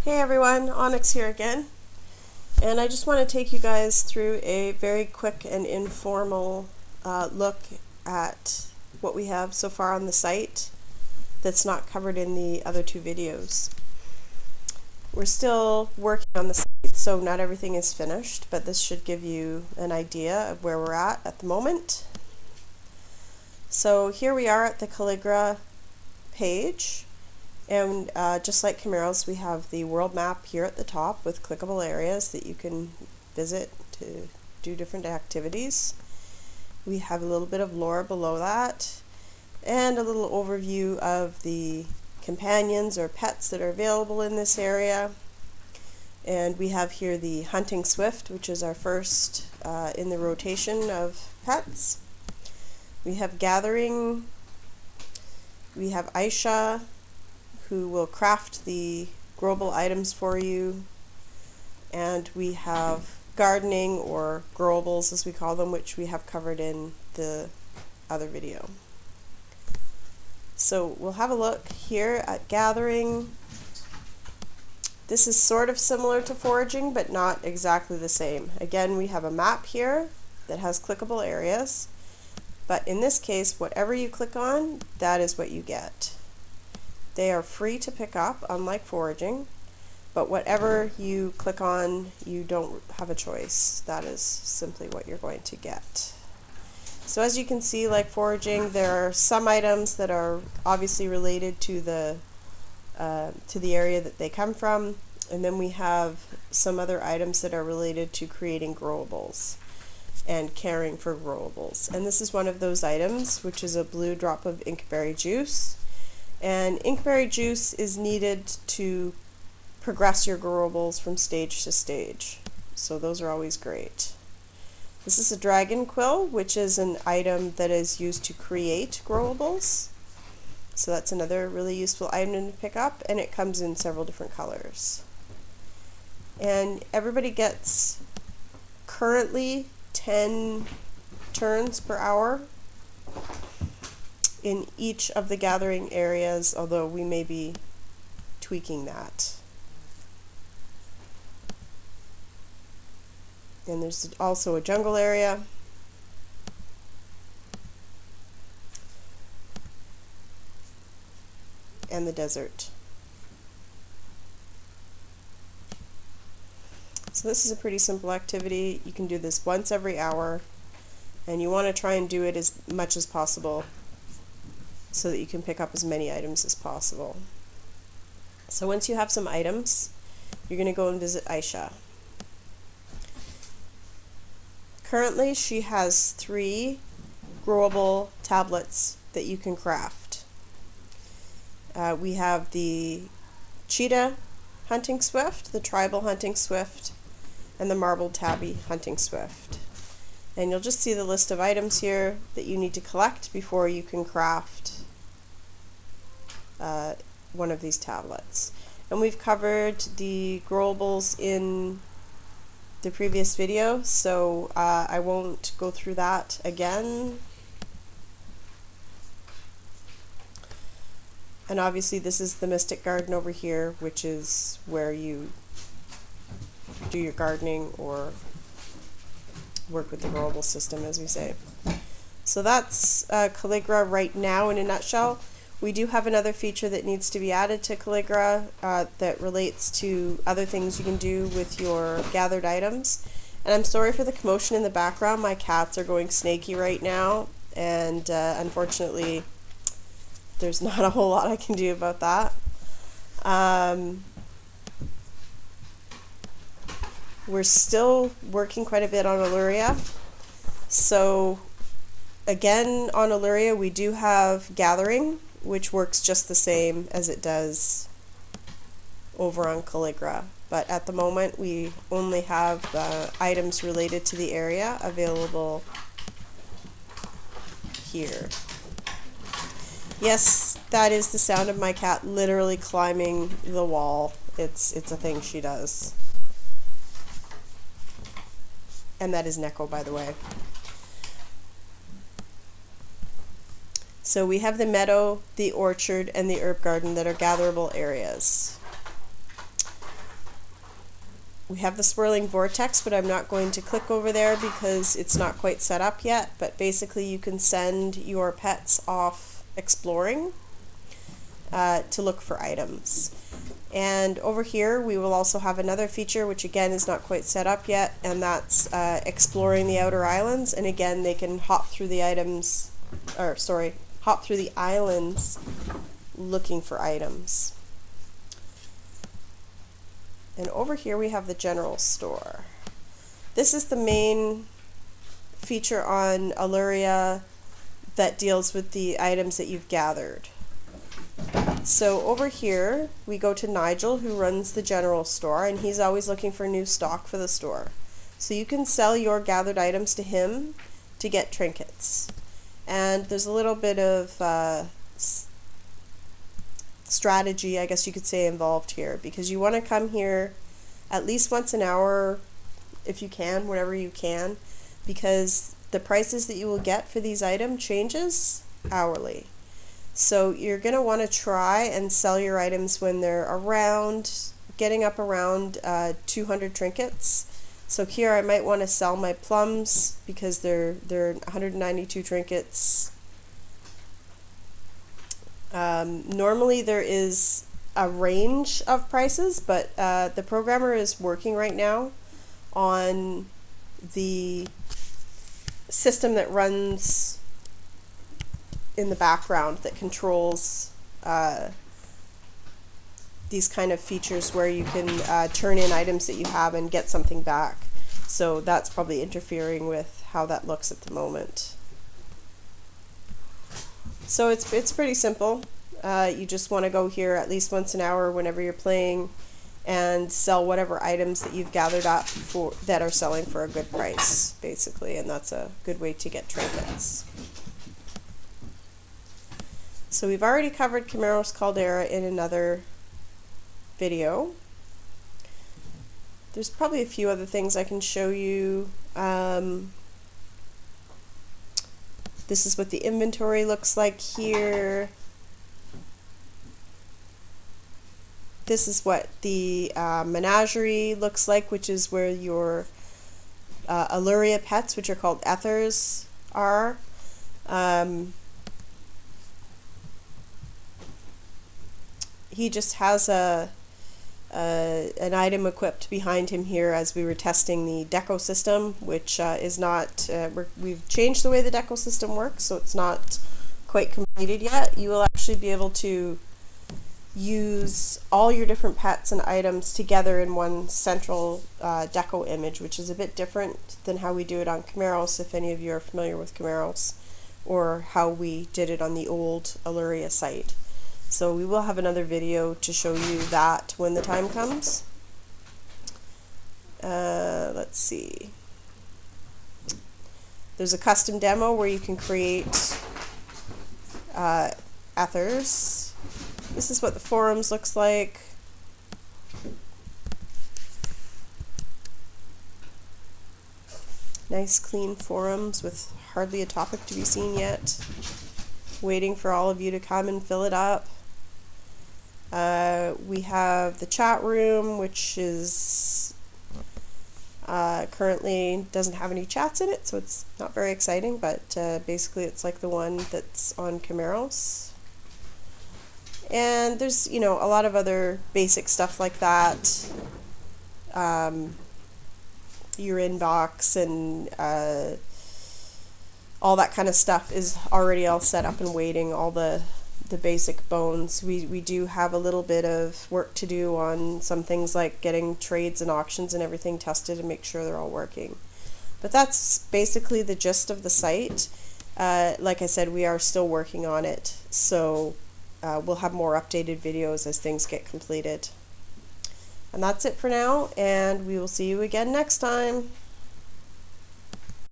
Hey everyone, Onyx here again, and I just want to take you guys through a very quick and informal look at what we have so far on the site that's not covered in the other two videos. We're still working on the site, so not everything is finished, but this should give you an idea of where we're at the moment. So here we are at the Calligra page. And just like Camaro's, we have the world map here at the top with clickable areas that you can visit to do different activities. We have a little bit of lore below that and a little overview of the companions or pets that are available in this area. And we have here the hunting swift, which is our first in the rotation of pets. We have gathering, we have Aethria, who will craft the growable items for you, and we have gardening, or growables as we call them, which we have covered in the other video. So we'll have a look here at gathering. This is sort of similar to foraging, but not exactly the same. Again, we have a map here that has clickable areas, but in this case, whatever you click on, that is what you get. They are free to pick up, unlike foraging, but whatever you click on, you don't have a choice. That is simply what you're going to get. So as you can see, like foraging, there are some items that are obviously related to the area that they come from, and then we have some other items that are related to creating growables and caring for growables. And this is one of those items, which is a blue drop of inkberry juice. And inkberry juice is needed to progress your growables from stage to stage. So those are always great. This is a dragon quill, which is an item that is used to create growables. So that's another really useful item to pick up, and it comes in several different colors. And everybody gets currently 10 turns per hour in each of the gathering areas, although we may be tweaking that. And there's also a jungle area. And the desert. So this is a pretty simple activity. You can do this once every hour, and you want to try and do it as much as possible so that you can pick up as many items as possible. So once you have some items, you're going to go and visit Aethria. Currently, she has 3 growable tablets that you can craft. We have the cheetah hunting swift, the tribal hunting swift, and the marbled tabby hunting swift. And you'll just see the list of items here that you need to collect before you can craft one of these tablets. And we've covered the growables in the previous video, so I won't go through that again. And obviously this is the Mystic Garden over here, which is where you do your gardening or work with the growable system, as we say. So that's Calligra right now in a nutshell. We do have another feature that needs to be added to Calligra that relates to other things you can do with your gathered items. And I'm sorry for the commotion in the background. My cats are going snaky right now, and unfortunately there's not a whole lot I can do about that. We're still working quite a bit on Aethria. So again, on Aethria we do have gathering, which works just the same as it does over on Calligra. But at the moment we only have items related to the area available here. Yes, that is the sound of my cat literally climbing the wall. It's a thing she does. And that is Neko, by the way. So we have the meadow, the orchard, and the herb garden that are gatherable areas. We have the swirling vortex, but I'm not going to click over there because it's not quite set up yet. But basically you can send your pets off exploring to look for items. And over here we will also have another feature which again is not quite set up yet, and that's exploring the outer islands. And again they can hop through the items, or sorry, hop through the islands looking for items. And over here we have the general store. This is the main feature on Aethria that deals with the items that you've gathered. So over here we go to Nigel, who runs the general store, and he's always looking for new stock for the store. So you can sell your gathered items to him to get trinkets. And there's a little bit of strategy, I guess you could say, involved here, because you want to come here at least once an hour if you can, whenever you can, because the prices that you will get for these items changes hourly. So you're going to want to try and sell your items when they're around, getting up around 200 trinkets. So here I might want to sell my plums because they're 192 trinkets. Normally there is a range of prices, but the programmer is working right now on the system that runs in the background that controls these kind of features where you can turn in items that you have and get something back. So that's probably interfering with how that looks at the moment. So it's pretty simple. You just want to go here at least once an hour whenever you're playing and sell whatever items that you've gathered up for that are selling for a good price, basically, and that's a good way to get trinkets. So we've already covered Chimeros Caldera in another video. There's probably a few other things I can show you. This is what the inventory looks like here. This is what the menagerie looks like, which is where your Aethria pets, which are called Aethers, are. He just has an item equipped behind him here as we were testing the deco system, which is not, we've changed the way the deco system works, so it's not quite completed yet. You will actually be able to use all your different pets and items together in one central deco image, which is a bit different than how we do it on Chimeros, if any of you are familiar with Chimeros, or how we did it on the old Aethria site. So we will have another video to show you that when the time comes. Let's see. There's a custom demo where you can create Aethers. This is what the forums looks like. Nice clean forums with hardly a topic to be seen yet. Waiting for all of you to come and fill it up. We have the chat room, which is currently doesn't have any chats in it, so it's not very exciting, but basically it's like the one that's on Chimeros. And there's, you know, a lot of other basic stuff like that. Your inbox and all that kind of stuff is already all set up and waiting, all the basic bones. We do have a little bit of work to do on some things like getting trades and auctions and everything tested and make sure they're all working. But that's basically the gist of the site. Like I said, we are still working on it, so we'll have more updated videos as things get completed. And that's it for now, and we will see you again next time.